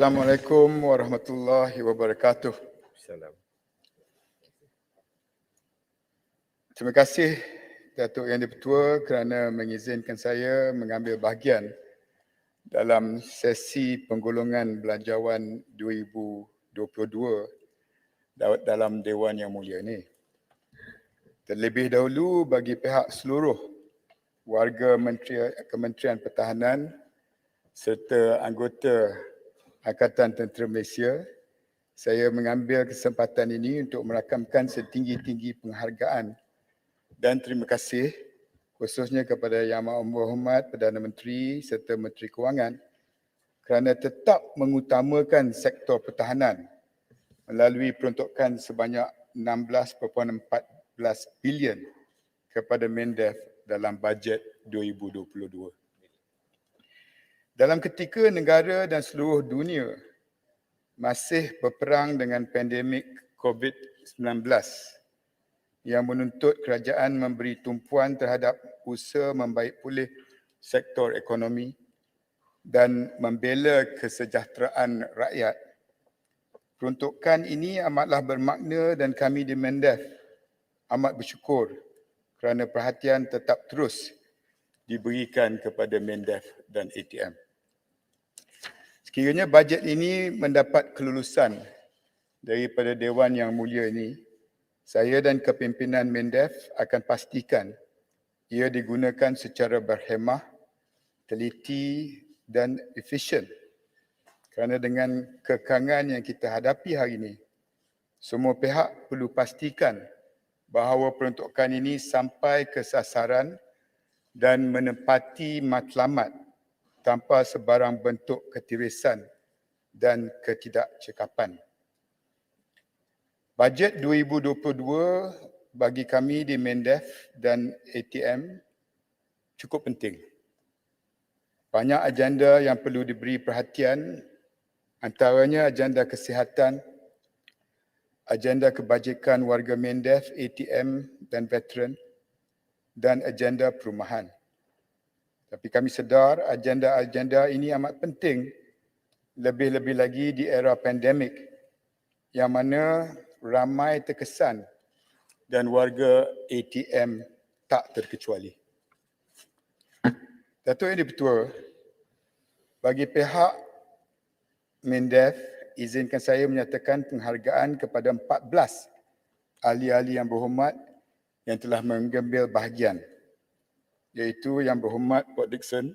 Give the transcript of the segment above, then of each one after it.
Assalamualaikum warahmatullahi wabarakatuh. Salam. Terima kasih Datuk Yang di-Pertua kerana mengizinkan saya mengambil bahagian dalam sesi penggolongan belanjawan 2022 dalam Dewan Yang Mulia ini. Terlebih dahulu bagi pihak seluruh warga Kementerian Pertahanan serta anggota Angkatan Tentera Malaysia, saya mengambil kesempatan ini untuk merakamkan setinggi-tinggi penghargaan dan terima kasih khususnya kepada Yang Amat Berhormat Perdana Menteri serta Menteri Kewangan kerana tetap mengutamakan sektor pertahanan melalui peruntukan sebanyak 16.14 bilion kepada MINDEF dalam bajet 2022. Dalam ketika negara dan seluruh dunia masih berperang dengan pandemik COVID-19 yang menuntut kerajaan memberi tumpuan terhadap usaha membaik pulih sektor ekonomi dan membela kesejahteraan rakyat, peruntukan ini amatlah bermakna dan kami di MINDEF amat bersyukur kerana perhatian tetap terus diberikan kepada MINDEF dan ATM. Sekiranya bajet ini mendapat kelulusan daripada Dewan Yang Mulia ini, saya dan kepimpinan MINDEF akan pastikan ia digunakan secara berhemah, teliti dan efisien. Kerana dengan kekangan yang kita hadapi hari ini, semua pihak perlu pastikan bahawa peruntukan ini sampai ke sasaran dan menepati matlamat tanpa sebarang bentuk ketirisan dan ketidakcekapan. Bajet 2022 bagi kami di MINDEF dan ATM cukup penting. Banyak agenda yang perlu diberi perhatian, antaranya agenda kesihatan, agenda kebajikan warga MINDEF, ATM dan veteran, dan agenda perumahan. Tapi kami sedar agenda-agenda ini amat penting, lebih-lebih lagi di era pandemik yang mana ramai terkesan dan warga ATM tak terkecuali. Datuk Yang di-Pertua, bagi pihak MINDEF, izinkan saya menyatakan penghargaan kepada 14 ahli-ahli yang berhormat yang telah mengambil bahagian, iaitu Yang Berhormat Port Dickson,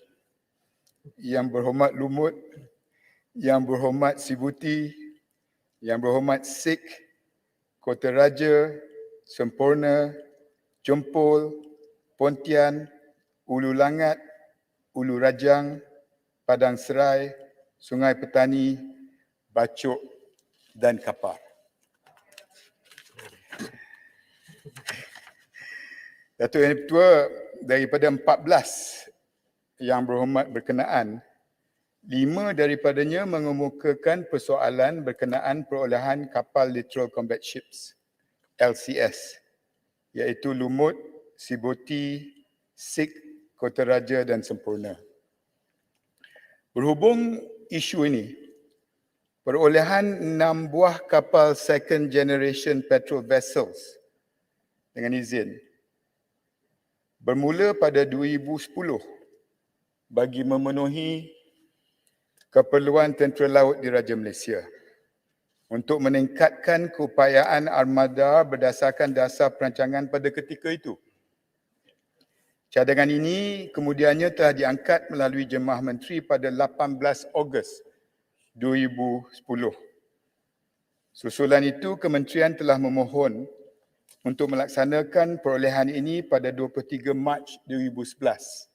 Yang Berhormat Lumut, Yang Berhormat Sibuti, Yang Berhormat Sik, Kota Raja, Semporna, Jempol, Pontian, Ulu Langat, Ulu Rajang, Padang Serai, Sungai Petani, Bacok dan Kapar. Datuk Yang di-Pertua, daripada 14 yang berhormat berkenaan, 5 daripadanya mengemukakan persoalan berkenaan perolehan kapal Littoral Combat Ships, LCS, iaitu Lumut, Sibuti, Sik, Kota Raja dan Semporna. Berhubung isu ini, perolehan 6 buah kapal second generation petrol vessels dengan izin bermula pada 2010 bagi memenuhi keperluan tentera laut Diraja Malaysia untuk meningkatkan keupayaan armada berdasarkan dasar perancangan pada ketika itu. Cadangan ini kemudiannya telah diangkat melalui Jemaah Menteri pada 18 Ogos 2010. Susulan itu, kementerian telah memohon untuk melaksanakan perolehan ini pada 23 Mac 2011.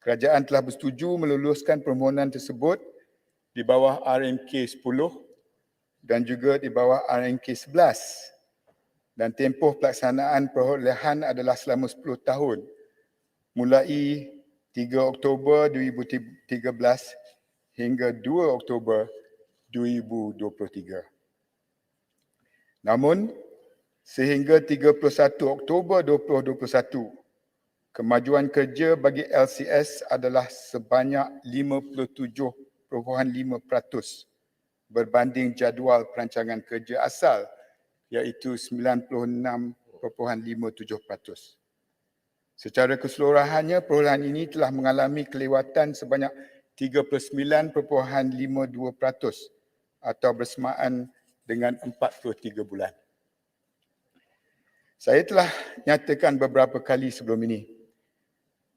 Kerajaan telah bersetuju meluluskan permohonan tersebut di bawah RMK 10 dan juga di bawah RMK 11. Dan tempoh pelaksanaan perolehan adalah selama 10 tahun mulai 3 Oktober 2013 hingga 2 Oktober 2023. Namun, sehingga 31 Oktober 2021, kemajuan kerja bagi LCS adalah sebanyak 57.5%. berbanding jadual perancangan kerja asal iaitu 96.57%. Secara keseluruhannya, perolehan ini telah mengalami kelewatan sebanyak 39.52% atau bersamaan dengan 43 bulan. Saya telah nyatakan beberapa kali sebelum ini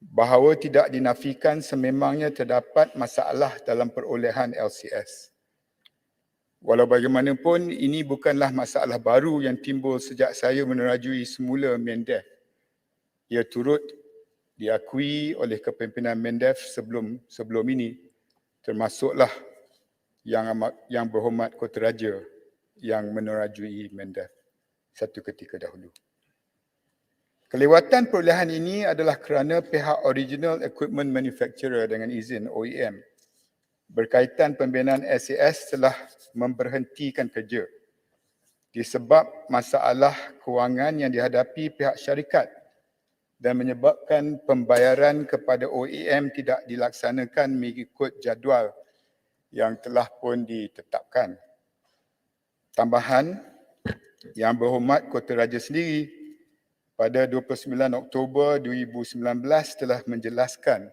bahawa tidak dinafikan sememangnya terdapat masalah dalam perolehan LCS. Walau bagaimanapun, ini bukanlah masalah baru yang timbul sejak saya menerajui semula MENDEF. Ia turut diakui oleh kepimpinan MENDEF sebelum ini, termasuklah yang berhormat Kota Raja yang menerajui MENDEF satu ketika dahulu. Kelewatan perolehan ini adalah kerana pihak Original Equipment Manufacturer dengan izin OEM berkaitan pembinaan SAS telah memberhentikan kerja disebab masalah kewangan yang dihadapi pihak syarikat dan menyebabkan pembayaran kepada OEM tidak dilaksanakan mengikut jadual yang telah pun ditetapkan. Tambahan, Yang Berhormat Kota Raja sendiri pada 29 Oktober 2019 telah menjelaskan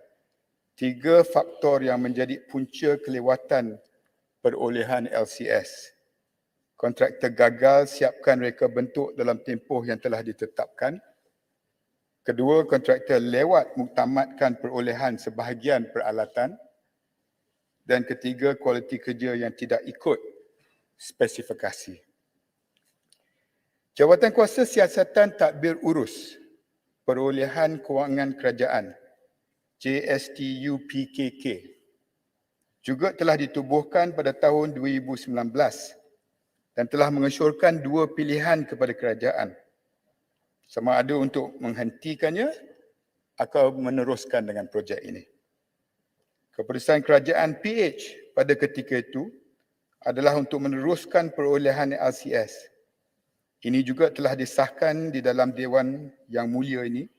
3 faktor yang menjadi punca kelewatan perolehan LCS. Kontraktor gagal siapkan reka bentuk dalam tempoh yang telah ditetapkan. Kedua, kontraktor lewat muktamadkan perolehan sebahagian peralatan. Dan ketiga, kualiti kerja yang tidak ikut spesifikasi. Jawatan Kuasa Siasatan Tadbir Urus Perolehan Kewangan Kerajaan JSTU-PKK juga telah ditubuhkan pada tahun 2019 dan telah mengesyorkan 2 pilihan kepada kerajaan, sama ada untuk menghentikannya atau meneruskan dengan projek ini. Keputusan kerajaan PH pada ketika itu adalah untuk meneruskan perolehan LCS. Ini juga telah disahkan di dalam Dewan Yang Mulia ini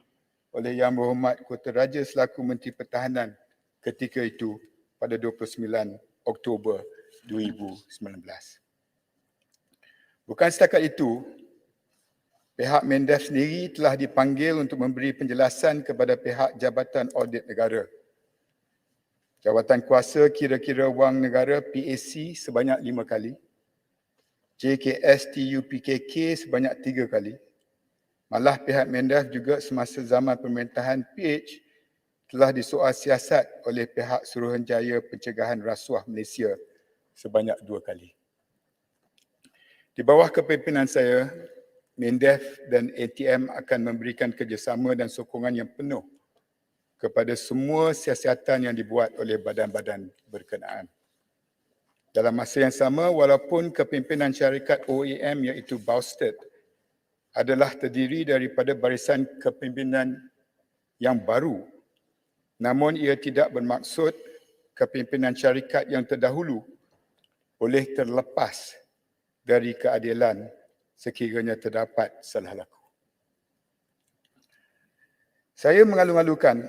oleh Yang Berhormat Kota Raja selaku Menteri Pertahanan ketika itu pada 29 Oktober 2019. Bukan setakat itu, pihak MENDEF sendiri telah dipanggil untuk memberi penjelasan kepada pihak Jabatan Audit Negara. Jawatan Kuasa Kira-kira Wang Negara PAC sebanyak 5 kali. JKSTU-PKK sebanyak 3 kali. Malah pihak MENDEF juga semasa zaman pemerintahan PH telah disoal siasat oleh pihak Suruhanjaya Pencegahan Rasuah Malaysia sebanyak 2 kali. Di bawah kepimpinan saya, MENDEF dan ATM akan memberikan kerjasama dan sokongan yang penuh kepada semua siasatan yang dibuat oleh badan-badan berkenaan. Dalam masa yang sama, walaupun kepimpinan syarikat OEM iaitu Bausted adalah terdiri daripada barisan kepimpinan yang baru, namun ia tidak bermaksud kepimpinan syarikat yang terdahulu boleh terlepas dari keadilan sekiranya terdapat salah laku. Saya mengalu-alukan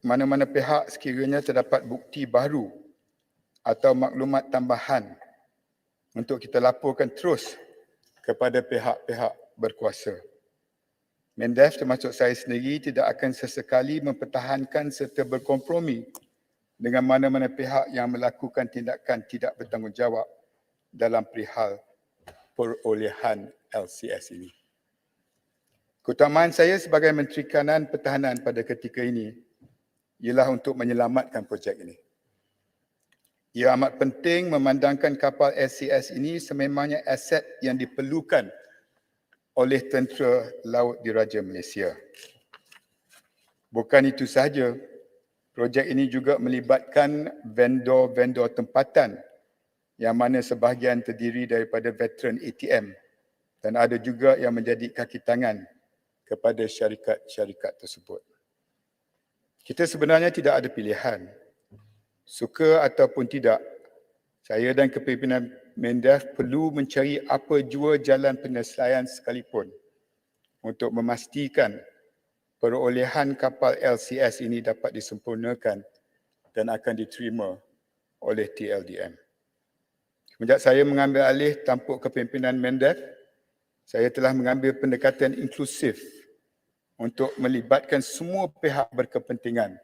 mana-mana pihak sekiranya terdapat bukti baru atau maklumat tambahan untuk kita laporkan terus kepada pihak-pihak berkuasa. MENDEF termasuk saya sendiri tidak akan sesekali mempertahankan serta berkompromi dengan mana-mana pihak yang melakukan tindakan tidak bertanggungjawab dalam perihal perolehan LCS ini. Keutamaan saya sebagai Menteri Kanan Pertahanan pada ketika ini ialah untuk menyelamatkan projek ini. Ia amat penting memandangkan kapal LCS ini sememangnya aset yang diperlukan oleh Tentera Laut Diraja Malaysia. Bukan itu sahaja, projek ini juga melibatkan vendor-vendor tempatan yang mana sebahagian terdiri daripada veteran ATM dan ada juga yang menjadi kaki tangan kepada syarikat-syarikat tersebut. Kita sebenarnya tidak ada pilihan. Suka ataupun tidak, saya dan kepimpinan MENDEF perlu mencari apa jua jalan penyelesaian sekalipun untuk memastikan perolehan kapal LCS ini dapat disempurnakan dan akan diterima oleh TLDM. Semenjak saya mengambil alih tampuk kepimpinan Mendef, saya telah mengambil pendekatan inklusif untuk melibatkan semua pihak berkepentingan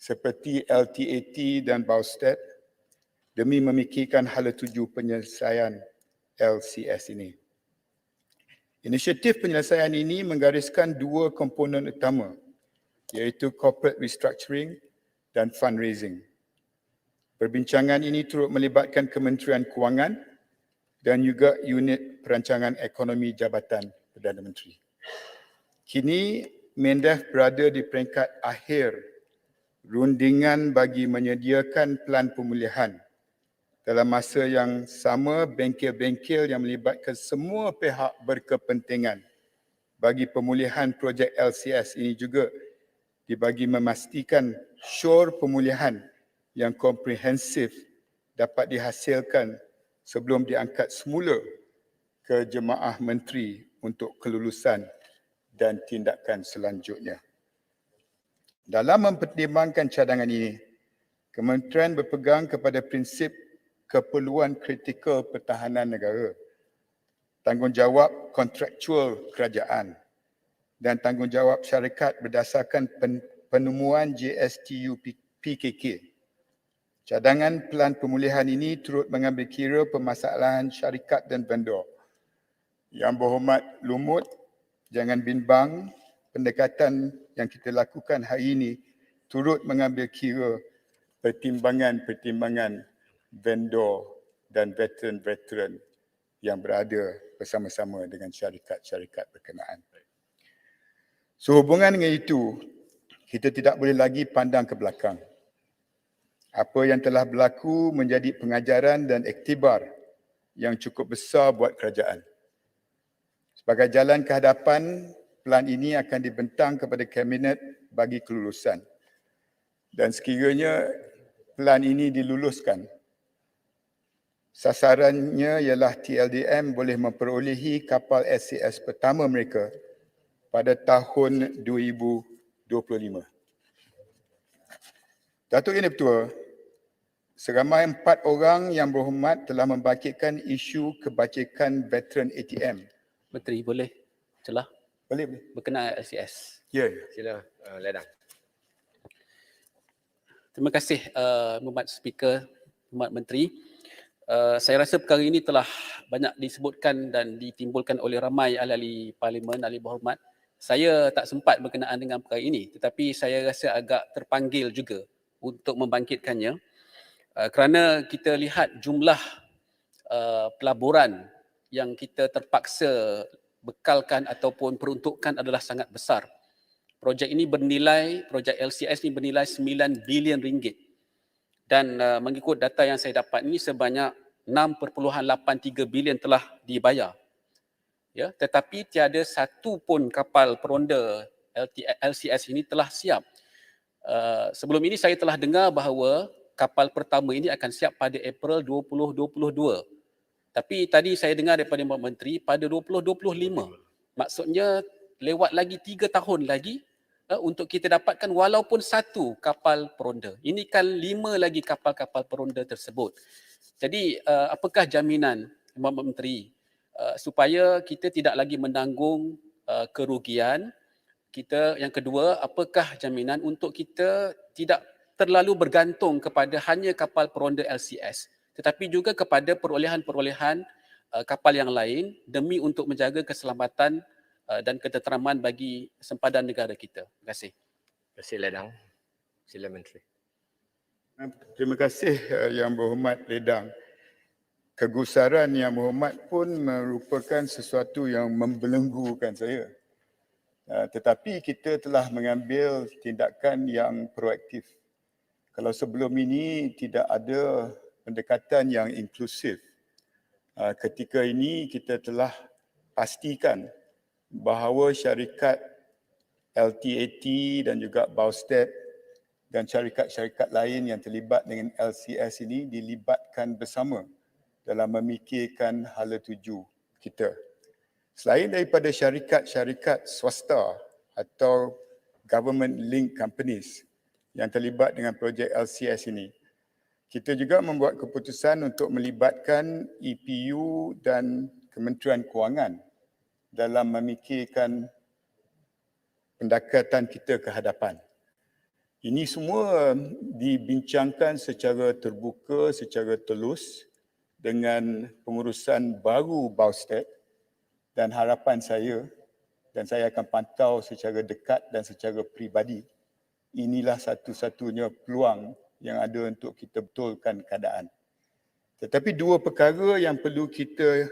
seperti LTAT dan Baustat demi memikirkan hala tuju penyelesaian LCS ini. Inisiatif penyelesaian ini menggariskan dua komponen utama, iaitu corporate restructuring dan fundraising. Perbincangan ini turut melibatkan Kementerian Kewangan dan juga unit perancangan ekonomi Jabatan Perdana Menteri. Kini, Mendef berada di peringkat akhir rundingan bagi menyediakan pelan pemulihan. Dalam masa yang sama, bengkel-bengkel yang melibatkan semua pihak berkepentingan bagi pemulihan projek LCS ini juga dibagi memastikan syur pemulihan yang komprehensif dapat dihasilkan sebelum diangkat semula ke Jemaah Menteri untuk kelulusan dan tindakan selanjutnya. Dalam mempertimbangkan cadangan ini, Kementerian berpegang kepada prinsip keperluan kritikal pertahanan negara, tanggungjawab kontraktual kerajaan dan tanggungjawab syarikat berdasarkan penemuan JSTU PKK. Cadangan pelan pemulihan ini turut mengambil kira permasalahan syarikat dan vendor. Yang Berhormat Lumut, jangan bimbang, pendekatan yang kita lakukan hari ini turut mengambil kira pertimbangan-pertimbangan vendor dan veteran-veteran yang berada bersama-sama dengan syarikat-syarikat berkenaan. Sehubungan dengan itu, kita tidak boleh lagi pandang ke belakang. Apa yang telah berlaku menjadi pengajaran dan iktibar yang cukup besar buat kerajaan. Sebagai jalan ke hadapan, pelan ini akan dibentang kepada Kabinet bagi kelulusan. Dan sekiranya pelan ini diluluskan, sasarannya ialah TLDM boleh memperolehi kapal SCS pertama mereka pada tahun 2025. Datuk Yang Di-Pertua, seramai 4 orang yang berhormat telah membangkitkan isu kebajikan veteran ATM. Menteri, boleh celah Boleh. berkenaan LCS. Ya. Sila, Ledang. Terima kasih Mohd Speaker, Mohd Menteri. Saya rasa perkara ini telah banyak disebutkan dan ditimbulkan oleh ramai ahli-ahli Parlimen, ahli berhormat. Saya tak sempat berkenaan dengan perkara ini, tetapi saya rasa agak terpanggil juga untuk membangkitkannya kerana kita lihat jumlah pelaburan yang kita terpaksa bekalkan ataupun peruntukkan adalah sangat besar. Projek ini bernilai, projek LCS ini bernilai 9 bilion ringgit. Dan mengikut data yang saya dapat ini sebanyak 6.83 bilion telah dibayar. Ya, tetapi tiada satu pun kapal peronda LCS ini telah siap. Sebelum ini saya telah dengar bahawa kapal pertama ini akan siap pada April 2022. Tapi tadi saya dengar daripada Mohd Menteri pada 2025. Maksudnya lewat lagi 3 tahun lagi untuk kita dapatkan walaupun satu kapal peronda. Ini kan 5 lagi kapal-kapal peronda tersebut. Jadi apakah jaminan Mohd Menteri supaya kita tidak lagi menanggung kerugian kita? Yang kedua, apakah jaminan untuk kita tidak terlalu bergantung kepada hanya kapal peronda LCS tetapi juga kepada perolehan-perolehan kapal yang lain demi untuk menjaga keselamatan dan ketenteraman bagi sempadan negara kita. Terima kasih. Terima kasih, Ledang. Sila, Menteri. Terima kasih Yang Berhormat Ledang. Kegusaran Yang Berhormat pun merupakan sesuatu yang membelenggukan saya. Tetapi kita telah mengambil tindakan yang proaktif. Kalau sebelum ini tidak ada pendekatan yang inklusif, ketika ini kita telah pastikan bahawa syarikat LTAT dan juga Baustat dan syarikat-syarikat lain yang terlibat dengan LCS ini dilibatkan bersama dalam memikirkan hala tuju kita. Selain daripada syarikat-syarikat swasta atau government link companies yang terlibat dengan projek LCS ini, Kita juga membuat keputusan untuk melibatkan EPU dan Kementerian Kewangan dalam memikirkan pendekatan kita ke hadapan. Ini semua dibincangkan secara terbuka, secara telus dengan pengurusan baru BAUSTEC, dan harapan saya, dan saya akan pantau secara dekat dan secara peribadi, inilah satu-satunya peluang yang ada untuk kita betulkan keadaan. Tetapi dua perkara yang perlu kita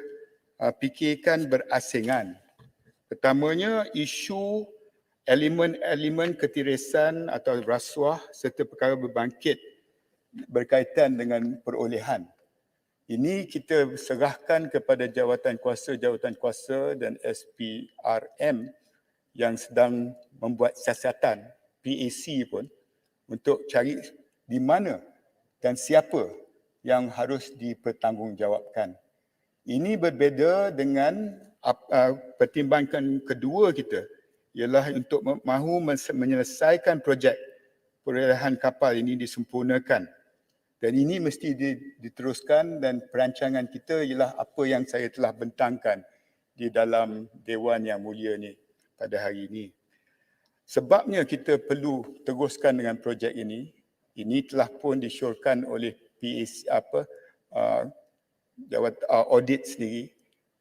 fikirkan berasingan. Pertamanya, isu elemen-elemen ketirisan atau rasuah serta perkara berbangkit berkaitan dengan perolehan. Ini kita serahkan kepada jawatan kuasa dan SPRM yang sedang membuat siasatan, PAC pun, untuk cari di mana dan siapa yang harus dipertanggungjawabkan. Ini berbeza dengan pertimbangan kedua kita, ialah untuk mahu menyelesaikan projek perolehan kapal ini disempurnakan. Dan ini mesti diteruskan, dan perancangan kita ialah apa yang saya telah bentangkan di dalam Dewan Yang Mulia ni pada hari ini. Sebabnya kita perlu teruskan dengan projek ini telah pun disyorkan oleh PAC, audit sendiri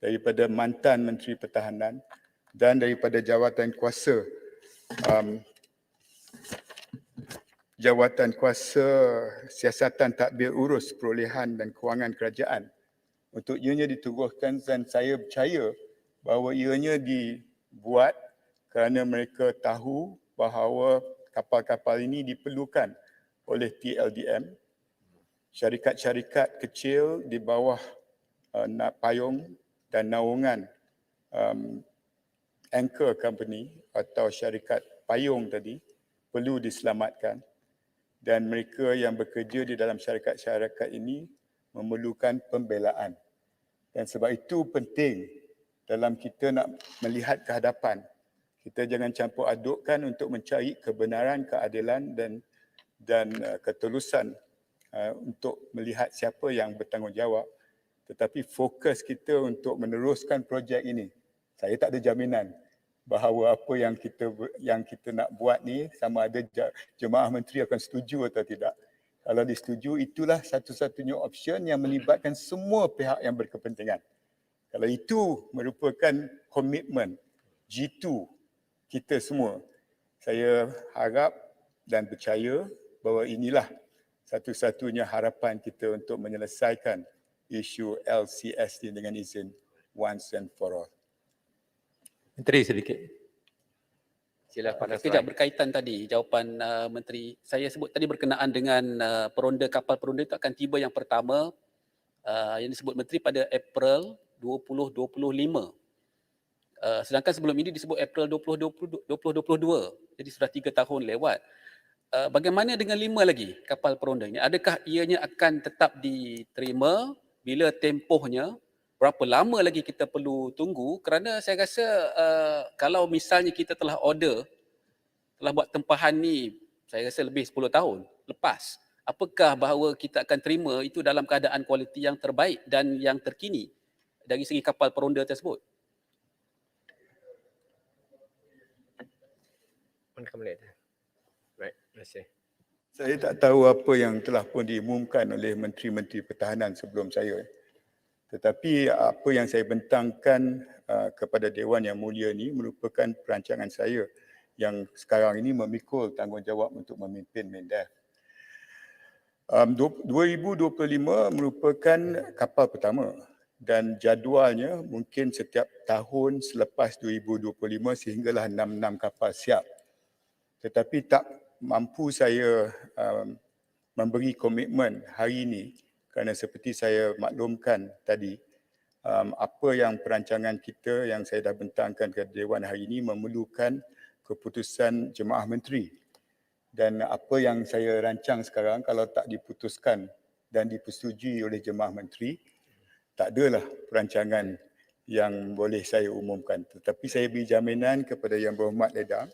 daripada mantan Menteri Pertahanan dan daripada jawatan kuasa siasatan tadbir urus perolehan dan kewangan kerajaan untuk ianya ditubuhkan, dan saya percaya bahawa ianya dibuat kerana mereka tahu bahawa kapal-kapal ini diperlukan oleh PLDM, syarikat-syarikat kecil di bawah payung dan naungan anchor company atau syarikat payung tadi perlu diselamatkan, dan mereka yang bekerja di dalam syarikat-syarikat ini memerlukan pembelaan. Dan sebab itu penting dalam kita nak melihat ke hadapan, kita jangan campur adukkan untuk mencari kebenaran, keadilan dan ketulusan untuk melihat siapa yang bertanggungjawab, tetapi fokus kita untuk meneruskan projek ini. Saya tak ada jaminan bahawa apa yang kita nak buat ni sama ada jemaah menteri akan setuju atau tidak. Kalau disetujui, itulah satu-satunya option yang melibatkan semua pihak yang berkepentingan. Kalau itu merupakan komitmen G2 kita semua, saya harap dan percaya bahawa inilah satu-satunya harapan kita untuk menyelesaikan isu LCS ini dengan izin once and for all. Menteri sedikit. Sila Pak Nasrul. Sekejap, berkaitan tadi jawapan Menteri. Saya sebut tadi berkenaan dengan peronda, kapal peronda itu akan tiba yang pertama yang disebut Menteri pada April 2025. Sedangkan sebelum ini disebut April 2022. Jadi sudah 3 tahun lewat. Bagaimana dengan 5 lagi kapal peronda ini? Adakah ianya akan tetap diterima? Bila tempohnya? Berapa lama lagi kita perlu tunggu? Kerana saya rasa kalau misalnya kita telah order, telah buat tempahan ni, saya rasa lebih 10 tahun lepas. Apakah bahawa kita akan terima itu dalam keadaan kualiti yang terbaik dan yang terkini dari segi kapal peronda tersebut? Baik, terima kasih. Saya tak tahu apa yang telah pun diumumkan oleh Menteri-Menteri Pertahanan sebelum saya. Tetapi apa yang saya bentangkan kepada Dewan Yang Mulia ini merupakan perancangan saya yang sekarang ini memikul tanggungjawab untuk memimpin MINDEF. 2025 merupakan kapal pertama dan jadualnya mungkin setiap tahun selepas 2025 sehinggalah 6 kapal siap. Tetapi tak mampu saya memberi komitmen hari ini kerana seperti saya maklumkan tadi, apa yang perancangan kita yang saya dah bentangkan ke Dewan hari ini memerlukan keputusan jemaah menteri. Dan apa yang saya rancang sekarang kalau tak diputuskan dan dipersetujui oleh jemaah menteri, tak adalah perancangan yang boleh saya umumkan. Tetapi saya beri jaminan kepada Yang Berhormat Ledang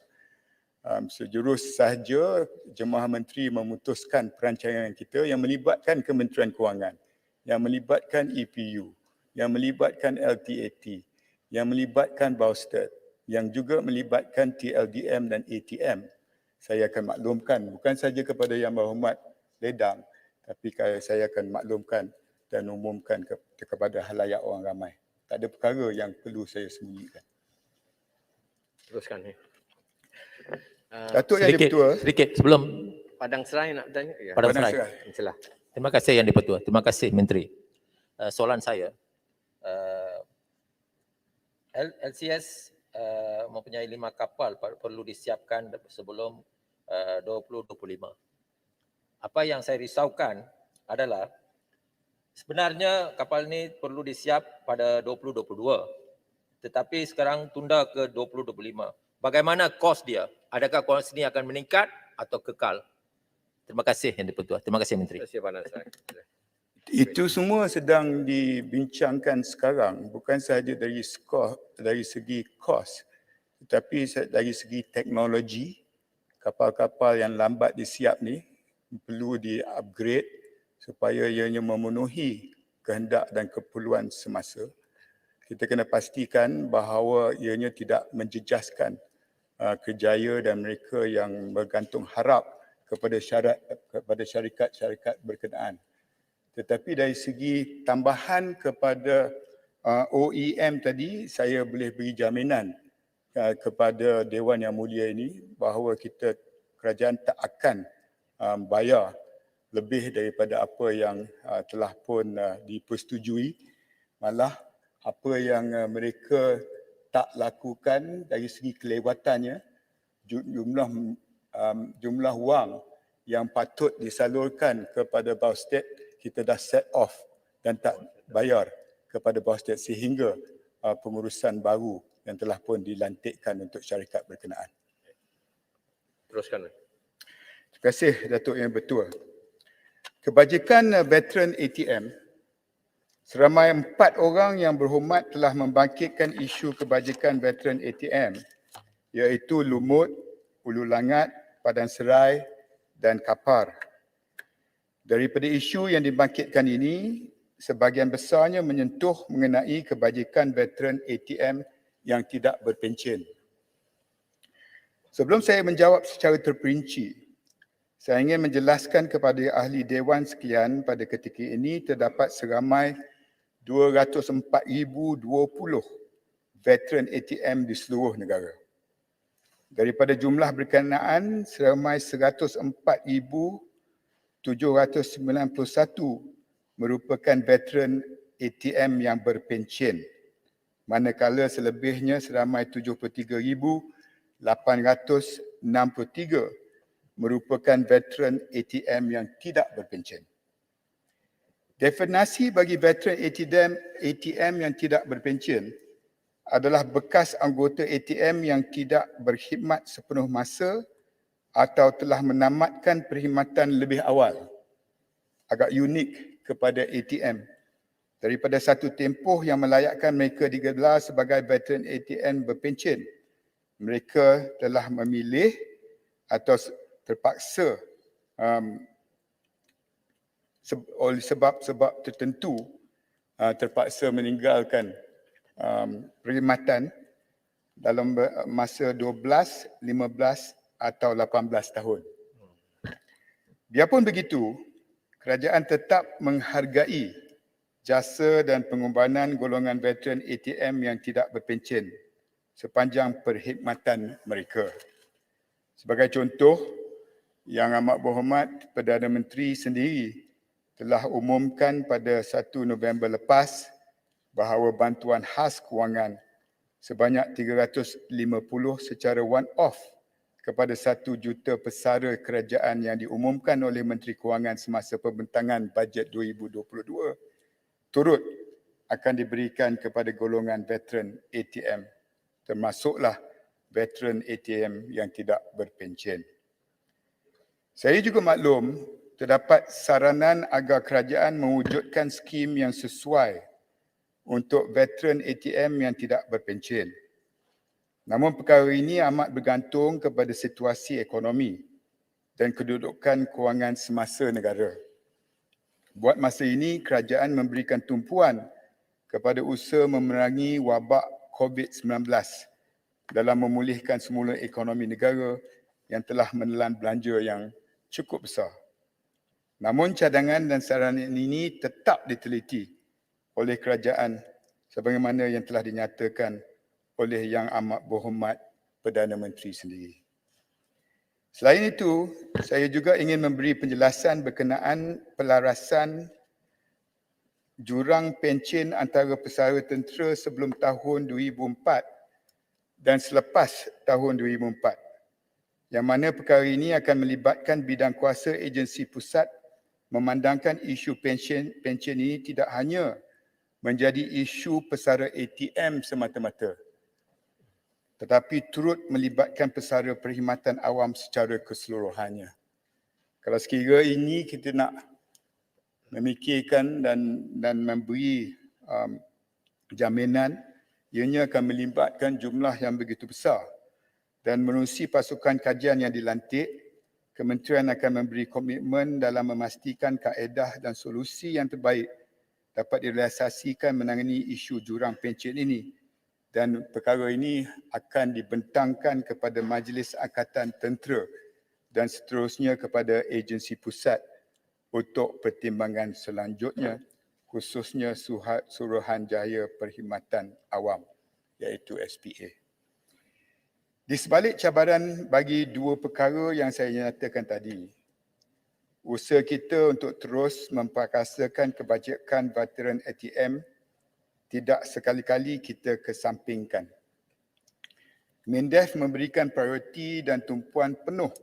Sejurus sahaja Jemaah Menteri memutuskan perancangan kita yang melibatkan Kementerian Kewangan, yang melibatkan EPU, yang melibatkan LTAT, yang melibatkan Baustat, yang juga melibatkan TLDM dan ATM. Saya akan maklumkan bukan saja kepada Yang Berhormat Ledang, tapi saya akan maklumkan dan umumkan kepada halayak orang ramai. Tak ada perkara yang perlu saya sembunyikan. Teruskan. Datuk Yang Dipertua, Sedikit sebelum Padang Serai nak bertanya. Ya. Padang Padang Serai. Serai. Silah. Terima kasih Yang Dipertua. Terima kasih Menteri. Soalan saya, LCS mempunyai 5 kapal perlu disiapkan sebelum 2025. Apa yang saya risaukan adalah sebenarnya kapal ini perlu disiap pada 2022, tetapi sekarang tunda ke 2025. Bagaimana kos dia? Adakah kos ini akan meningkat atau kekal? Terima kasih Yang Dipertua. Terima kasih Menteri. Terima kasih Padang Serai. itu semua sedang dibincangkan sekarang, bukan sahaja dari segi kos, tetapi dari segi teknologi. Kapal-kapal yang lambat disiap ni perlu di-upgrade supaya ianya memenuhi kehendak dan keperluan semasa. Kita kena pastikan bahawa ianya tidak menjejaskan kerjaya dan mereka yang bergantung harap kepada syarikat-syarikat berkenaan. Tetapi dari segi tambahan kepada OEM tadi, saya boleh beri jaminan kepada Dewan Yang Mulia ini bahawa kerajaan tak akan bayar lebih daripada apa yang telah pun dipersetujui. Malah apa yang mereka tak lakukan dari segi kelewatannya, jumlah wang yang patut disalurkan kepada Baustat, kita dah set off dan tak bayar kepada Baustat sehingga pengurusan baru yang telah pun dilantikkan untuk syarikat berkenaan. Teruskan. Terima kasih Datuk Yang Bertua. Kebajikan veteran ATM, seramai 4 orang yang berhormat telah membangkitkan isu kebajikan veteran ATM iaitu Lumut, Ulu Langat, Padang Serai dan Kapar. Daripada isu yang dibangkitkan ini, sebahagian besarnya menyentuh mengenai kebajikan veteran ATM yang tidak berpencen. Sebelum saya menjawab secara terperinci, saya ingin menjelaskan kepada ahli Dewan sekalian pada ketika ini terdapat seramai 204,020 veteran ATM di seluruh negara. Daripada jumlah berkenaan, seramai 104,791 merupakan veteran ATM yang berpencen, manakala selebihnya seramai 73,863 merupakan veteran ATM yang tidak berpencen. Definisi bagi veteran ATM yang tidak berpencen adalah bekas anggota ATM yang tidak berkhidmat sepenuh masa atau telah menamatkan perkhidmatan lebih awal. Agak unik kepada ATM. Daripada satu tempoh yang melayakkan mereka digelar sebagai veteran ATM berpencen, mereka telah memilih atau terpaksa oleh sebab-sebab tertentu terpaksa meninggalkan perkhidmatan dalam masa 12, 15 atau 18 tahun. Biarpun begitu, kerajaan tetap menghargai jasa dan pengorbanan golongan veteran ATM yang tidak berpencen sepanjang perkhidmatan mereka. Sebagai contoh, Yang Amat Berhormat Perdana Menteri sendiri telah umumkan pada 1 November lepas bahawa bantuan khas kewangan sebanyak 350 secara one-off kepada 1 juta pesara kerajaan yang diumumkan oleh Menteri Kewangan semasa pembentangan bajet 2022 turut akan diberikan kepada golongan veteran ATM, termasuklah veteran ATM yang tidak berpencen. Saya juga maklum terdapat saranan agar kerajaan mewujudkan skim yang sesuai untuk veteran ATM yang tidak berpencen. Namun perkara ini amat bergantung kepada situasi ekonomi dan kedudukan kewangan semasa negara. Buat masa ini, kerajaan memberikan tumpuan kepada usaha memerangi wabak COVID-19 dalam memulihkan semula ekonomi negara yang telah menelan belanja yang cukup besar. Namun cadangan dan saranan ini tetap diteliti oleh kerajaan sebagaimana yang telah dinyatakan oleh Yang Amat Berhormat Perdana Menteri sendiri. Selain itu, saya juga ingin memberi penjelasan berkenaan pelarasan jurang pencen antara pesara tentera sebelum tahun 2004 dan selepas tahun 2004, yang mana perkara ini akan melibatkan bidang kuasa agensi pusat memandangkan isu pencen ini tidak hanya menjadi isu pesara ATM semata-mata, tetapi turut melibatkan pesara perkhidmatan awam secara keseluruhannya. Kalau sekiranya ini kita nak memikirkan dan memberi jaminan, ianya akan melibatkan jumlah yang begitu besar, dan menerusi pasukan kajian yang dilantik, kementerian akan memberi komitmen dalam memastikan kaedah dan solusi yang terbaik dapat direalisasikan menangani isu jurang pencen ini, dan perkara ini akan dibentangkan kepada Majlis Angkatan Tentera dan seterusnya kepada agensi pusat untuk pertimbangan selanjutnya, khususnya Suruhanjaya Perkhidmatan Awam iaitu SPA. Di sebalik cabaran bagi dua perkara yang saya nyatakan tadi, usaha kita untuk terus memperkasakan kebajikan veteran ATM tidak sekali-kali kita kesampingkan. MINDEF memberikan prioriti dan tumpuan penuh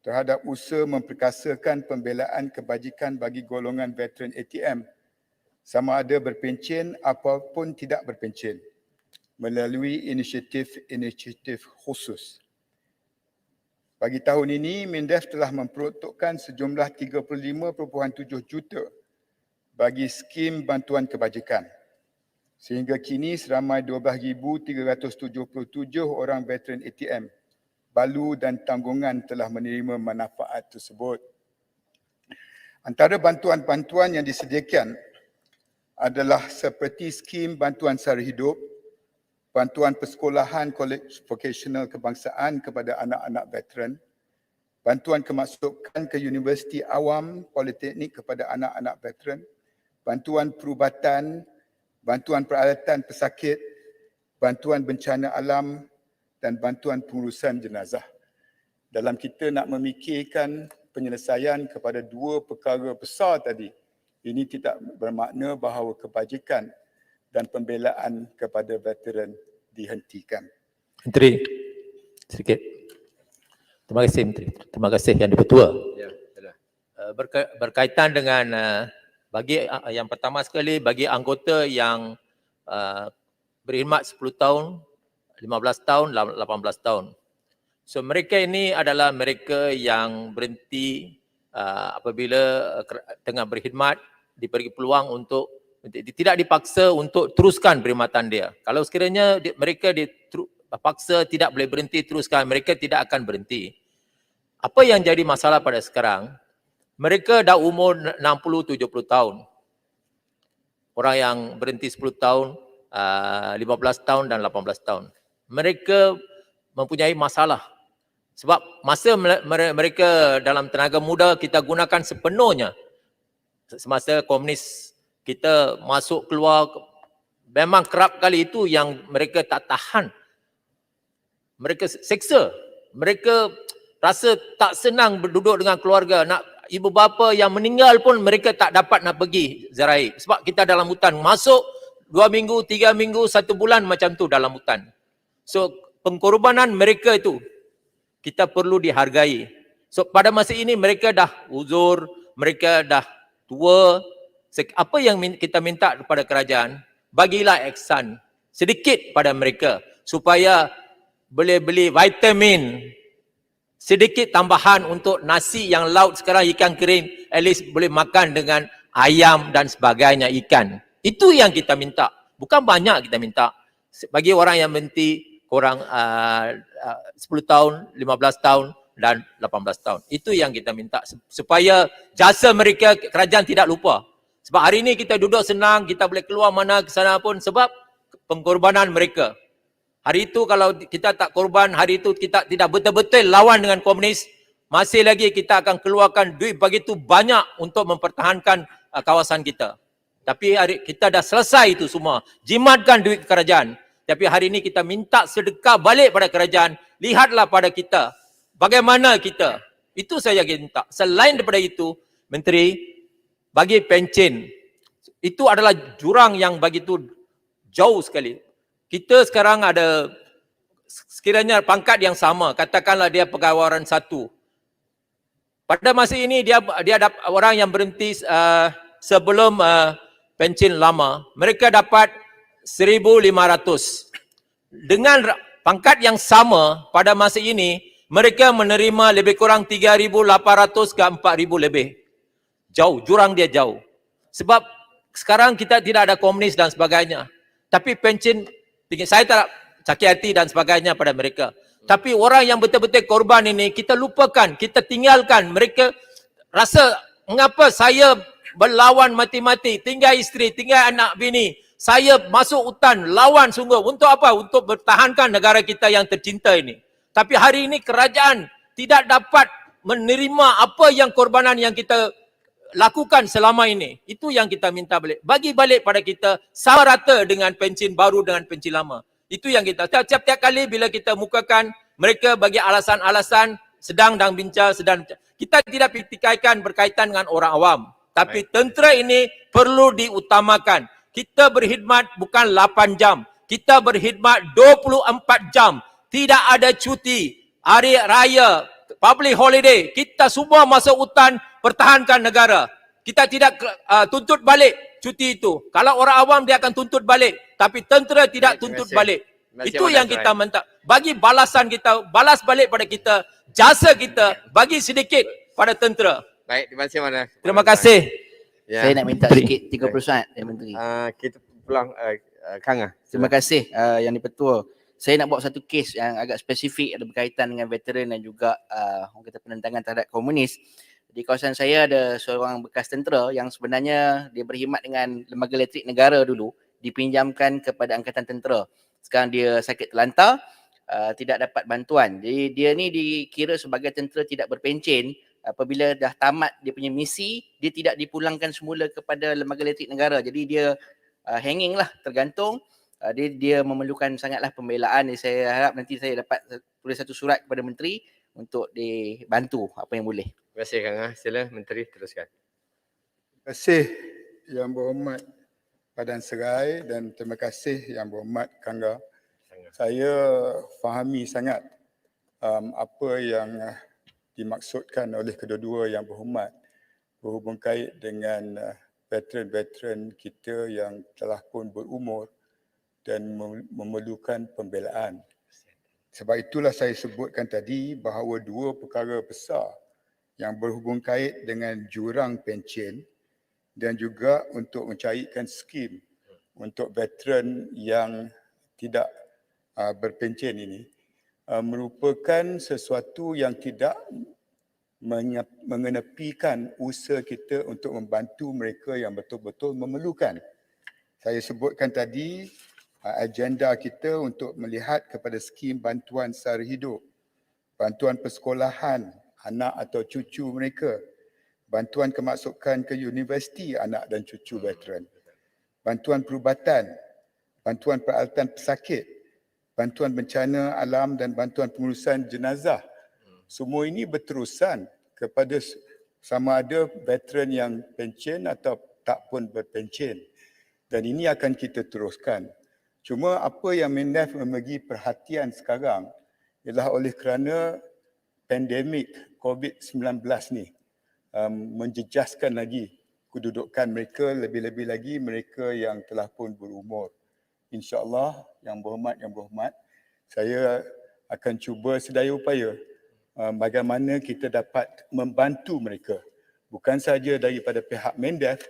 terhadap usaha memperkasakan pembelaan kebajikan bagi golongan veteran ATM sama ada berpencen ataupun tidak berpencen melalui inisiatif khusus. Bagi tahun ini, MINDEF telah memperuntukkan sejumlah 35.7 juta bagi skim bantuan kebajikan. Sehingga kini seramai 12,377 orang veteran ATM, balu dan tanggungan telah menerima manfaat tersebut. Antara bantuan-bantuan yang disediakan adalah seperti skim bantuan sara hidup, bantuan persekolahan kolej vokasional kebangsaan kepada anak-anak veteran, bantuan kemasukan ke universiti awam politeknik kepada anak-anak veteran, bantuan perubatan, bantuan peralatan pesakit, bantuan bencana alam dan bantuan pengurusan jenazah. Dalam kita nak memikirkan penyelesaian kepada dua perkara besar tadi, ini tidak bermakna bahawa kebajikan dan pembelaan kepada veteran dihentikan. Menteri, sedikit. Terima kasih Menteri. Terima kasih Yang di-Pertua. Ya, Berkaitan dengan bagi yang pertama sekali, bagi anggota yang berkhidmat 10 tahun, 15 tahun, 18 tahun. So mereka ini adalah mereka yang berhenti apabila tengah berkhidmat, diberi peluang untuk tidak dipaksa untuk teruskan perkhidmatan dia. Kalau sekiranya mereka dipaksa tidak boleh berhenti teruskan, mereka tidak akan berhenti. Apa yang jadi masalah pada sekarang, mereka dah umur 60-70 tahun. Orang yang berhenti 10 tahun, 15 tahun dan 18 tahun. Mereka mempunyai masalah. Sebab masa mereka dalam tenaga muda kita gunakan sepenuhnya. Semasa komunis kita masuk keluar, memang kerap kali itu yang mereka tak tahan. Mereka seksa. Mereka rasa tak senang berduduk dengan keluarga. Nak ibu bapa yang meninggal pun mereka tak dapat nak pergi ziarah. Sebab kita dalam hutan. Masuk 2 minggu, 3 minggu, 1 bulan macam tu dalam hutan. So pengorbanan mereka itu kita perlu dihargai. So pada masa ini mereka dah uzur, mereka dah tua. Apa yang kita minta kepada kerajaan, bagilah ihsan sedikit pada mereka supaya boleh beli vitamin, sedikit tambahan untuk nasi yang laut sekarang ikan kering, at least boleh makan dengan ayam dan sebagainya ikan. Itu yang kita minta. Bukan banyak kita minta. Bagi orang yang berhenti korang 10 tahun, 15 tahun dan 18 tahun. Itu yang kita minta supaya jasa mereka kerajaan tidak lupa. Sebab hari ini kita duduk senang, kita boleh keluar mana ke sana pun sebab pengorbanan mereka. Hari itu kalau kita tak korban, hari itu kita tidak betul-betul lawan dengan komunis, masih lagi kita akan keluarkan duit begitu banyak untuk mempertahankan kawasan kita. Tapi hari kita dah selesai itu semua. Jimatkan duit kerajaan. Tapi hari ini kita minta sedekah balik pada kerajaan. Lihatlah pada kita. Bagaimana kita. Itu saya minta. Selain daripada itu, Menteri, bagi pencen. Itu adalah jurang yang begitu jauh sekali. Kita sekarang ada sekiranya pangkat yang sama. Katakanlah dia pegawai 1. Pada masa ini dia ada orang yang berhenti sebelum pencen lama, mereka dapat 1,500. Dengan pangkat yang sama pada masa ini, mereka menerima lebih kurang 3,800 ke 4,000 lebih. Jauh, jurang dia jauh. Sebab sekarang kita tidak ada komunis dan sebagainya. Tapi pencen, saya tak sakit hati dan sebagainya pada mereka. Tapi orang yang betul-betul korban ini, kita lupakan, kita tinggalkan. Mereka rasa, mengapa saya berlawan mati-mati, tinggal isteri, tinggal anak bini. Saya masuk hutan, lawan sungguh. Untuk apa? Untuk bertahankan negara kita yang tercinta ini. Tapi hari ini kerajaan tidak dapat menerima apa yang korbanan yang kita lakukan selama ini. Itu yang kita minta balik. Bagi balik pada kita, sama rata dengan pencen baru dengan pencen lama. Itu yang kita, tiap-tiap kali bila kita mukakan, mereka bagi alasan-alasan, sedang dan bincang, kita tidak pikirkan berkaitan dengan orang awam. Tapi tentera ini perlu diutamakan. Kita berkhidmat bukan 8 jam. Kita berkhidmat 24 jam. Tidak ada cuti. Hari raya, public holiday. Kita semua masuk hutan, pertahankan negara. Kita tidak tuntut balik cuti itu. Kalau orang awam dia akan tuntut balik. Tapi tentera tidak tuntut balik. Itu yang kita minta. Bagi balasan kita, balas balik pada kita. Jasa kita, bagi sedikit pada tentera. Baik, terima kasih mana. Terima kasih. Ya. Saya nak minta sikit 30 saat ya Menteri. Kita pulang Kang ah. Terima kasih Yang di-Pertua. Saya nak bawa satu kes yang agak spesifik ada berkaitan dengan veteran dan juga orang kata penentangan terhadap komunis. Di kawasan saya ada seorang bekas tentera yang sebenarnya dia berkhidmat dengan lembaga elektrik negara dulu, dipinjamkan kepada angkatan tentera. Sekarang dia sakit terlantar, tidak dapat bantuan. Jadi dia ni dikira sebagai tentera tidak berpencen. Apabila dah tamat dia punya misi, dia tidak dipulangkan semula kepada lembaga elektrik negara. Jadi dia hanging lah, tergantung. Dia memerlukan sangatlah pembelaan. Saya harap nanti saya dapat tulis satu surat kepada Menteri untuk dibantu apa yang boleh. Terima kasih Kang ah. Sila Menteri teruskan. Terima kasih Yang Berhormat Padan Serai dan terima kasih Yang Berhormat Kangga. Saya fahami sangat apa yang dimaksudkan oleh kedua-dua Yang Berhormat berhubung kait dengan veteran-veteran kita yang telah pun berumur dan memerlukan pembelaan. Sebab itulah saya sebutkan tadi bahawa dua perkara besar yang berhubung kait dengan jurang pencen dan juga untuk mencairkan skim untuk veteran yang tidak berpencen ini merupakan sesuatu yang tidak mengenepikan usaha kita untuk membantu mereka yang betul-betul memerlukan. Saya sebutkan tadi agenda kita untuk melihat kepada skim bantuan sara hidup, bantuan persekolahan anak atau cucu mereka, bantuan kemasukan ke universiti anak dan cucu veteran, bantuan perubatan, bantuan peralatan pesakit, bantuan bencana alam dan bantuan pengurusan jenazah. Semua ini berterusan kepada sama ada veteran yang pencen atau tak pun berpencen. Dan ini akan kita teruskan. Cuma apa yang MINDEF memberi perhatian sekarang ialah oleh kerana pandemik COVID-19 ni menjejaskan lagi kedudukan mereka, lebih-lebih lagi mereka yang telah pun berumur. InsyaAllah, Yang Berhormat, saya akan cuba sedaya upaya bagaimana kita dapat membantu mereka. Bukan sahaja daripada pihak MINDEF,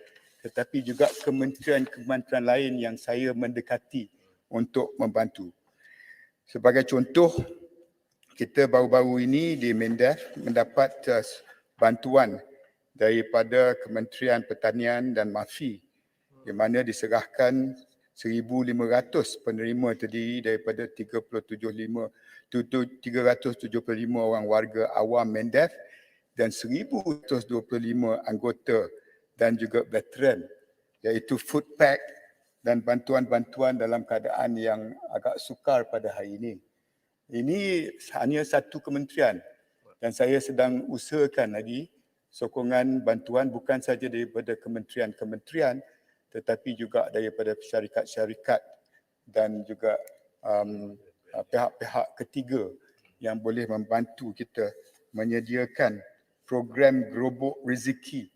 tetapi juga kementerian-kementerian lain yang saya mendekati untuk membantu. Sebagai contoh, kita baru-baru ini di Mendef mendapat bantuan daripada Kementerian Pertanian dan MAFI di mana diserahkan 1,500 penerima terdiri daripada 375 orang warga awam Mendef dan 1,125 anggota dan juga veteran, iaitu food pack dan bantuan-bantuan dalam keadaan yang agak sukar pada hari ini. Ini hanya satu kementerian dan saya sedang usahakan lagi sokongan bantuan bukan saja daripada kementerian-kementerian tetapi juga daripada syarikat-syarikat dan juga pihak-pihak ketiga yang boleh membantu kita menyediakan program Gerobok Rezeki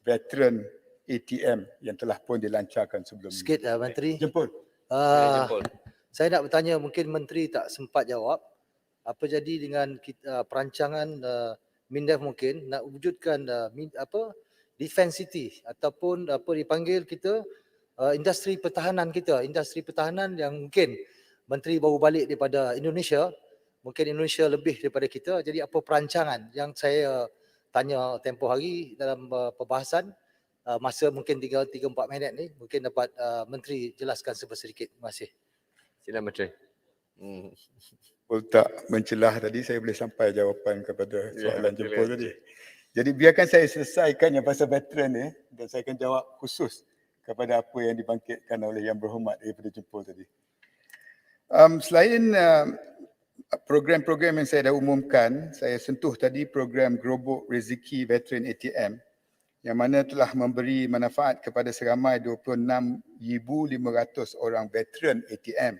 Veteran ATM yang telah pun dilancarkan sebelum ini. Sikit Menteri. Jempol. Jempol. Saya nak bertanya, mungkin Menteri tak sempat jawab. Apa jadi dengan perancangan Mindef mungkin nak wujudkan defense city ataupun apa dipanggil kita industri pertahanan kita, industri pertahanan yang mungkin Menteri baru balik daripada Indonesia, mungkin Indonesia lebih daripada kita. Jadi apa perancangan yang saya tanya tempoh hari dalam perbahasan, masa mungkin 3-4 minit ni, mungkin dapat Menteri jelaskan sedikit. Terima kasih. Sila Menteri. Tak mencelah tadi, saya boleh sampai jawapan kepada soalan Jempol boleh. tadi. Jadi biarkan saya selesaikan yang pasal veteran ni dan saya akan jawab khusus kepada apa yang dibangkitkan oleh Yang Berhormat daripada Jempol tadi. Selain program-program yang saya dah umumkan, saya sentuh tadi program Gerobok Rezeki Veteran ATM yang mana telah memberi manfaat kepada seramai 26,500 orang veteran ATM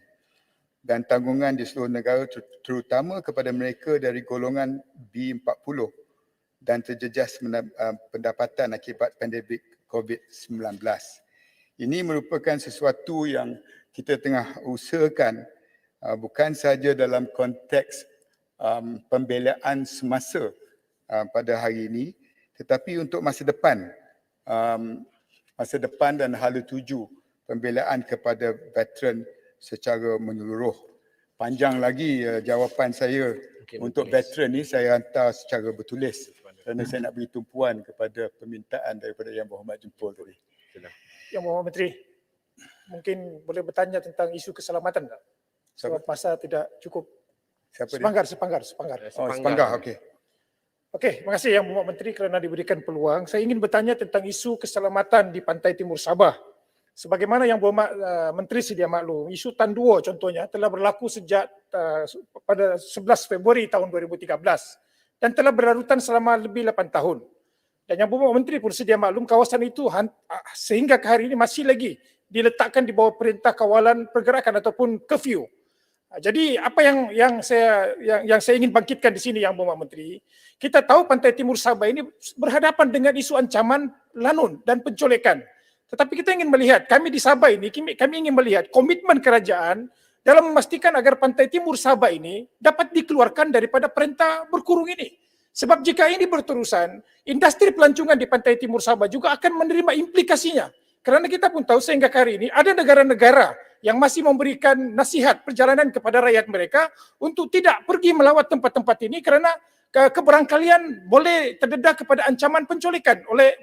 dan tanggungan di seluruh negara terutama kepada mereka dari golongan B40 dan terjejas pendapatan akibat pandemik COVID-19. Ini merupakan sesuatu yang kita tengah usahakan bukan sahaja dalam konteks pembelaan semasa pada hari ini tetapi untuk masa depan dan hala tuju pembelaan kepada veteran secara menyeluruh. Panjang lagi jawapan saya untuk veteran ni saya hantar secara bertulis kerana saya nak beri tumpuan kepada permintaan daripada Yang Berhormat Jempol tadi. Yang Berhormat Menteri, mungkin boleh bertanya tentang isu keselamatan tak? Sebab masa tidak cukup. Siapa Sepanggar. Sepanggar, okey. Okey, terima kasih Yang Berhormat Menteri kerana diberikan peluang. Saya ingin bertanya tentang isu keselamatan di pantai timur Sabah. Sebagaimana Yang Berhormat Menteri sedia maklum, isu Tanduo contohnya telah berlaku sejak pada 11 Februari tahun 2013 dan telah berlarutan selama lebih 8 tahun. Dan Yang Berhormat Menteri pun sedia maklum kawasan itu sehingga ke hari ini masih lagi diletakkan di bawah perintah kawalan pergerakan ataupun curfew. Jadi apa yang saya ingin bangkitkan di sini Yang Berhormat Menteri, kita tahu pantai timur Sabah ini berhadapan dengan isu ancaman lanun dan pencolekan. Tetapi kita ingin melihat, kami di Sabah ini, kami ingin melihat komitmen kerajaan dalam memastikan agar pantai timur Sabah ini dapat dikeluarkan daripada perintah berkurung ini. Sebab jika ini berterusan, industri pelancongan di pantai timur Sabah juga akan menerima implikasinya. Kerana kita pun tahu sehingga hari ini ada negara-negara yang masih memberikan nasihat perjalanan kepada rakyat mereka untuk tidak pergi melawat tempat-tempat ini kerana keberangkalian boleh terdedah kepada ancaman penculikan oleh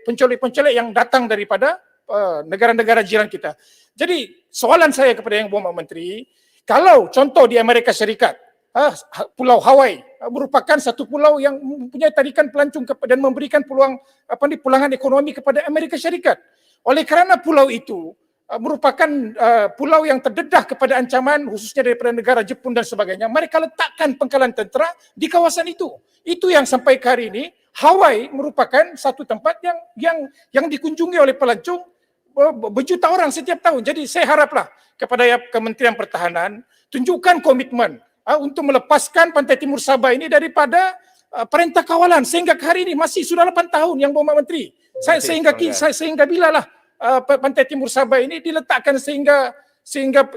penculik-penculik yang datang daripada negara-negara jiran kita. Jadi soalan saya kepada Yang Berhormat Menteri, kalau contoh di Amerika Syarikat, Pulau Hawaii merupakan satu pulau yang mempunyai tarikan pelancong dan memberikan peluang pulangan ekonomi kepada Amerika Syarikat. Oleh kerana pulau itu merupakan pulau yang terdedah kepada ancaman khususnya daripada negara Jepun dan sebagainya, mereka letakkan pangkalan tentera di kawasan itu. Itu yang sampai ke hari ini Hawaii merupakan satu tempat yang dikunjungi oleh pelancong berjuta orang setiap tahun. Jadi saya haraplah kepada Kementerian Pertahanan tunjukkan komitmen untuk melepaskan pantai timur Sabah ini daripada perintah kawalan sehingga ke hari ini masih sudah 8 tahun Yang Berhormat Menteri. Sehingga bilalah pantai timur Sabah ini diletakkan sehingga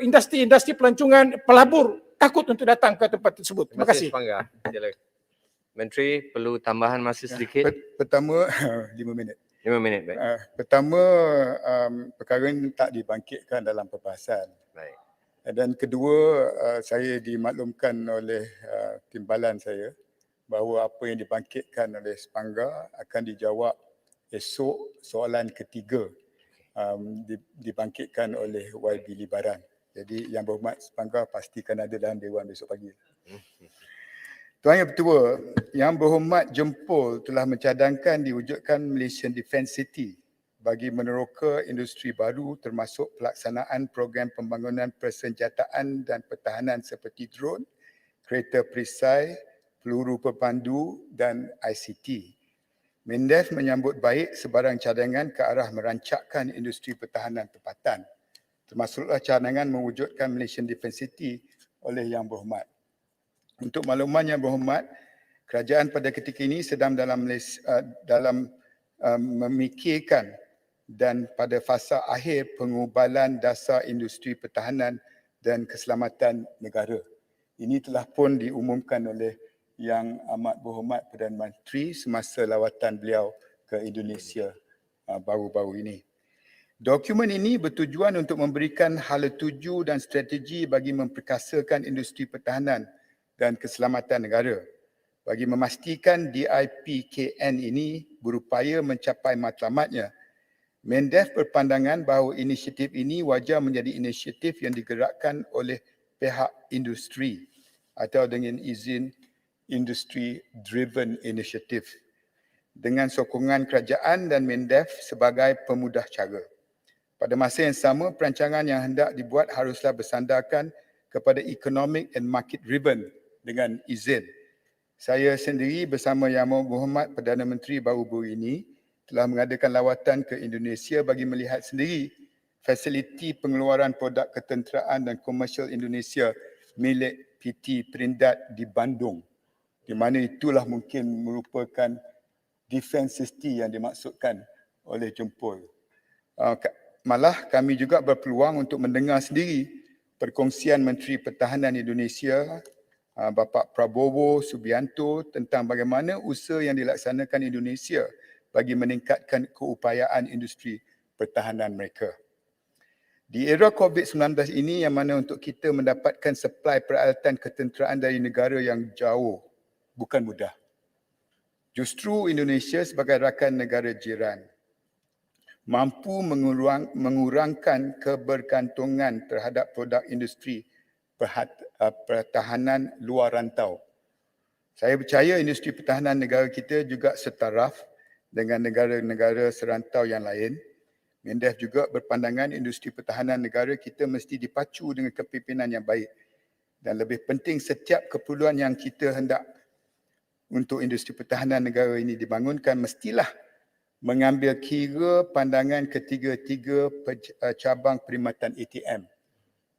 industri pelancongan pelabur takut untuk datang ke tempat tersebut. Terima kasih. Sepanggar. Menteri perlu tambahan masa sedikit. Pertama 5 minit. 5 minit, baik. Pertama perkara ini tak dibangkitkan dalam perbahasan. Baik. Dan kedua, saya dimaklumkan oleh timbalan saya bahawa apa yang dibangkitkan oleh Sepanggar akan dijawab esok. Soalan ketiga dibangkitkan oleh YB Libaran. Jadi Yang Berhormat Sepanggar pastikan ada dalam Dewan besok pagi. Tuan Yang Pertua, Yang Berhormat Jempol telah mencadangkan diwujudkan Malaysian Defence City bagi meneroka industri baru termasuk pelaksanaan program pembangunan persenjataan dan pertahanan seperti drone, kereta perisai, peluru pepandu dan ICT. Mindef menyambut baik sebarang cadangan ke arah merancakkan industri pertahanan tempatan, termasuklah cadangan mewujudkan Malaysian Defence City oleh Yang Berhormat. Untuk makluman Yang Berhormat, kerajaan pada ketika ini sedang dalam memikirkan dan pada fasa akhir pengubalan dasar industri pertahanan dan keselamatan negara. Ini telah pun diumumkan oleh Yang Amat Berhormat Perdana Menteri semasa lawatan beliau ke Indonesia baru-baru ini. Dokumen ini bertujuan untuk memberikan hala tuju dan strategi bagi memperkasakan industri pertahanan dan keselamatan negara. Bagi memastikan DIPKN ini berupaya mencapai matlamatnya, Mindef berpandangan bahawa inisiatif ini wajar menjadi inisiatif yang digerakkan oleh pihak industri atau dengan izin Industry Driven Initiative dengan sokongan kerajaan dan Mindef sebagai pemudah cara. Pada masa yang sama, perancangan yang hendak dibuat haruslah bersandarkan kepada Economic and Market Driven dengan izin. Saya sendiri bersama Yang Berhormat Perdana Menteri baru-baru ini telah mengadakan lawatan ke Indonesia bagi melihat sendiri fasiliti pengeluaran produk ketenteraan dan komersial Indonesia milik PT Perindat di Bandung, di mana itulah mungkin merupakan defense city yang dimaksudkan oleh Jempol. Malah kami juga berpeluang untuk mendengar sendiri perkongsian Menteri Pertahanan Indonesia Bapak Prabowo Subianto tentang bagaimana usaha yang dilaksanakan Indonesia bagi meningkatkan keupayaan industri pertahanan mereka. Di era COVID-19 ini yang mana untuk kita mendapatkan suplai peralatan ketenteraan dari negara yang jauh bukan mudah. Justru Indonesia sebagai rakan negara jiran mampu mengurangkan kebergantungan terhadap produk industri pertahanan luar rantau. Saya percaya industri pertahanan negara kita juga setaraf dengan negara-negara serantau yang lain. Mindef juga berpandangan industri pertahanan negara kita mesti dipacu dengan kepimpinan yang baik. Dan lebih penting, setiap keperluan yang kita hendak untuk industri pertahanan negara ini dibangunkan mestilah mengambil kira pandangan ketiga-tiga cabang perkhidmatan ATM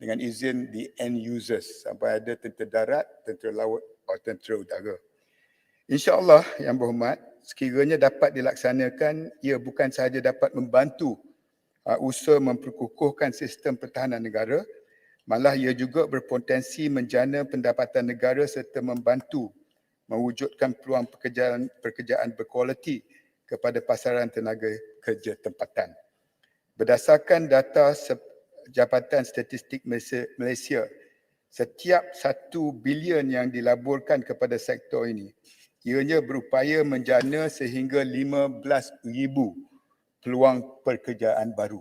dengan izin the end users sampai ada tentera darat, tentera laut atau tentera udara. InsyaAllah Yang Berhormat, sekiranya dapat dilaksanakan, ia bukan sahaja dapat membantu usaha memperkukuhkan sistem pertahanan negara, malah ia juga berpotensi menjana pendapatan negara serta membantu mewujudkan peluang pekerjaan berkualiti kepada pasaran tenaga kerja tempatan. Berdasarkan data Jabatan Statistik Malaysia, setiap 1 bilion yang dilaburkan kepada sektor ini, ianya berupaya menjana sehingga 15,000 peluang pekerjaan baru.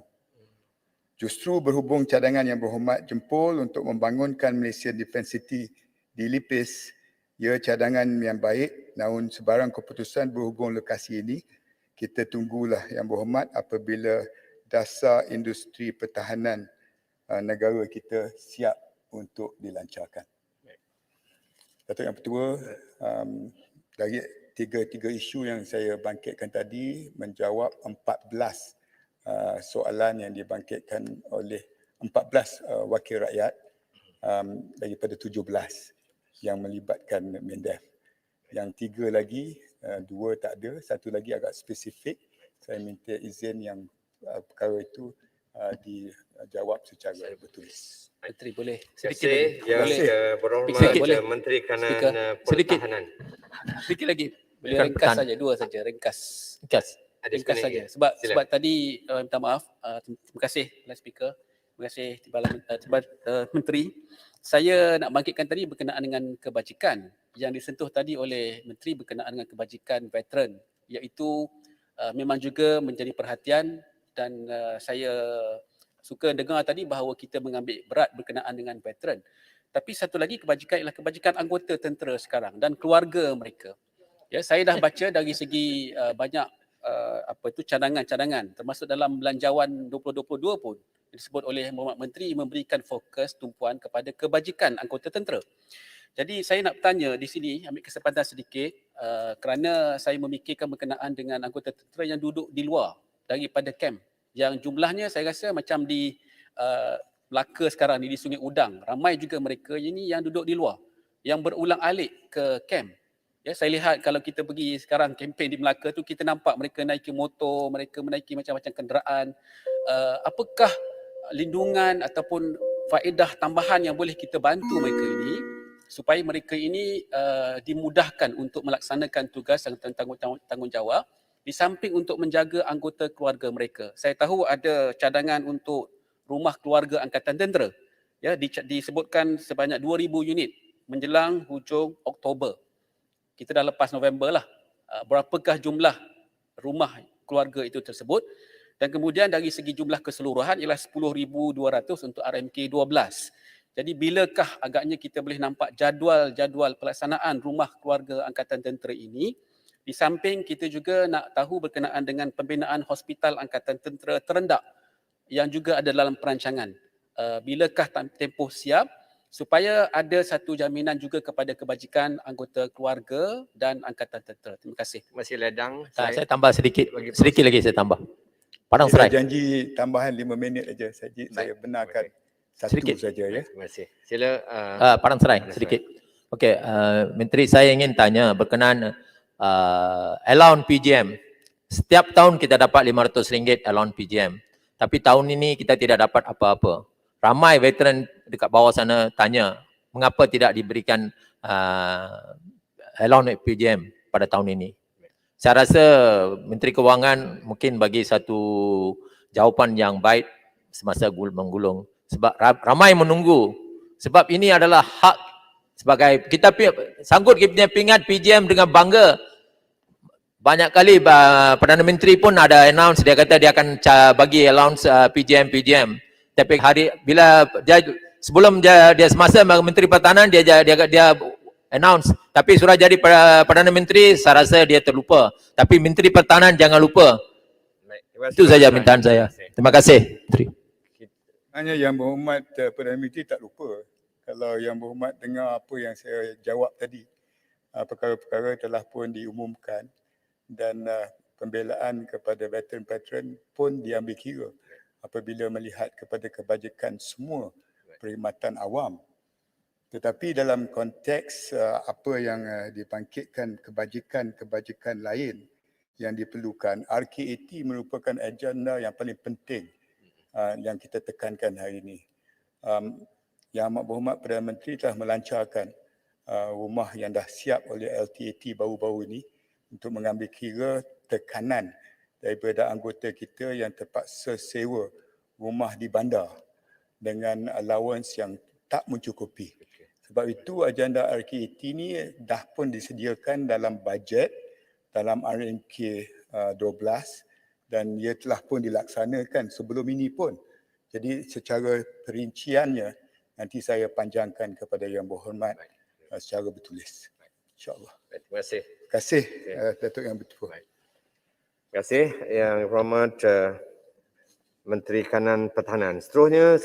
Justru berhubung cadangan Yang Berhormat Jempol untuk membangunkan Malaysia Defence City di Lipis, ia cadangan yang baik, namun sebarang keputusan berhubung lokasi ini, kita tunggulah Yang Berhormat apabila dasar industri pertahanan negara kita siap untuk dilancarkan. Datuk Yang Pertua, dari tiga isu yang saya bangkitkan tadi menjawab 14 soalan yang dibangkitkan oleh 14 wakil rakyat daripada 17 yang melibatkan Mindef. Yang 3 lagi, 2 tak ada, 1 lagi agak spesifik. Saya minta izin yang perkara itu dijawab secara bertulis. Menteri boleh Terima sedikit lagi. kasih Yang Sedikit Berhormat boleh. Menteri Kanan Speaker, sedikit. Pertahanan. Sedikit lagi. Boleh Bukan ringkas pertahanan. saja, 2 saja, ringkas. Ringkas. Ada Ringkas sebenarnya. saja. Sebab Silakan. tadi minta maaf, terima kasih Speaker. Terima kasih Menteri. Saya nak bangkitkan tadi berkenaan dengan kebajikan yang disentuh tadi oleh Menteri berkenaan dengan kebajikan veteran, iaitu memang juga menjadi perhatian dan saya suka dengar tadi bahawa kita mengambil berat berkenaan dengan veteran. Tapi satu lagi kebajikan ialah kebajikan anggota tentera sekarang dan keluarga mereka. Ya, saya dah baca dari segi banyak cadangan-cadangan termasuk dalam belanjawan 2022 pun disebut oleh Muhammad Menteri memberikan fokus tumpuan kepada kebajikan anggota tentera. Jadi saya nak bertanya di sini, ambil kesempatan sedikit kerana saya memikirkan berkenaan dengan anggota tentera yang duduk di luar daripada kamp yang jumlahnya saya rasa macam di Melaka sekarang ni di Sungai Udang, ramai juga mereka ini yang duduk di luar yang berulang alik ke kamp. Ya, saya lihat kalau kita pergi sekarang kempen di Melaka tu kita nampak mereka naiki motor, mereka menaiki macam-macam kenderaan. Apakah lindungan ataupun faedah tambahan yang boleh kita bantu mereka ini supaya mereka ini dimudahkan untuk melaksanakan tugas yang tanggungjawab di samping untuk menjaga anggota keluarga mereka. Saya tahu ada cadangan untuk rumah keluarga angkatan tentera. Ya, disebutkan sebanyak 2,000 unit menjelang hujung Oktober. Kita dah lepas November lah. Berapakah jumlah rumah keluarga itu tersebut? Dan kemudian dari segi jumlah keseluruhan ialah 10,200 untuk RMK 12. Jadi bilakah agaknya kita boleh nampak jadual-jadual pelaksanaan rumah keluarga angkatan tentera ini? Di samping kita juga nak tahu berkenaan dengan pembinaan hospital angkatan tentera terendah yang juga ada dalam perancangan. Bilakah tempoh siap supaya ada satu jaminan juga kepada kebajikan anggota keluarga dan angkatan tentera. Terima kasih. Terima kasih Ledang. Saya tambah sedikit bagi lagi saya tambah. Padang Saya Serai. janji tambahan 5 minit aja. Saya benarkan satu Sedikit. saja ya. Terima kasih. Sila Padang Serai Padang sedikit. Okey, Menteri saya ingin tanya berkenaan allowance PGM. Setiap tahun kita dapat RM500 allowance PGM. Tapi tahun ini kita tidak dapat apa-apa. Ramai veteran dekat bawah sana tanya mengapa tidak diberikan allowance PGM pada tahun ini. Saya rasa Menteri Kewangan mungkin bagi satu jawapan yang baik semasa menggulung. Sebab ramai menunggu. Sebab ini adalah hak sebagai kita sanggup kita pingat PGM dengan bangga. Banyak kali Perdana Menteri pun ada announce, dia kata dia akan bagi allowance PGM. Tapi bila dia sebelum dia semasa Menteri Pertahanan dia announce, tapi sudah jadi Perdana Menteri saya rasa dia terlupa. Tapi Menteri Pertahanan jangan lupa. Itu saja mintaan saya. Terima kasih Menteri. Hanya Yang Berhormat Perdana Menteri tak lupa. Kalau Yang Berhormat dengar apa yang saya jawab tadi, perkara-perkara telah pun diumumkan dan pembelaan kepada veteran-veteran pun diambil kira apabila melihat kepada kebajikan semua perkhidmatan awam. Tetapi dalam konteks apa yang dibangkitkan kebajikan lain yang diperlukan, RK80 merupakan agenda yang paling penting yang kita tekankan hari ini. Yang Amat Berhormat Perdana Menteri telah melancarkan rumah yang dah siap oleh LTAT baru-baru ini untuk mengambil kira tekanan daripada anggota kita yang terpaksa sewa rumah di bandar dengan allowance yang tak mencukupi. Sebab itu agenda RK80 ini dah pun disediakan dalam bajet, dalam RMK 12 dan ia telah pun dilaksanakan sebelum ini pun. Jadi secara perinciannya nanti saya panjangkan kepada Yang Berhormat secara bertulis. InsyaAllah. Terima kasih. Terima kasih Datuk Yang Bertuah. Terima kasih Yang Berhormat Menteri Kanan Pertahanan. Seterusnya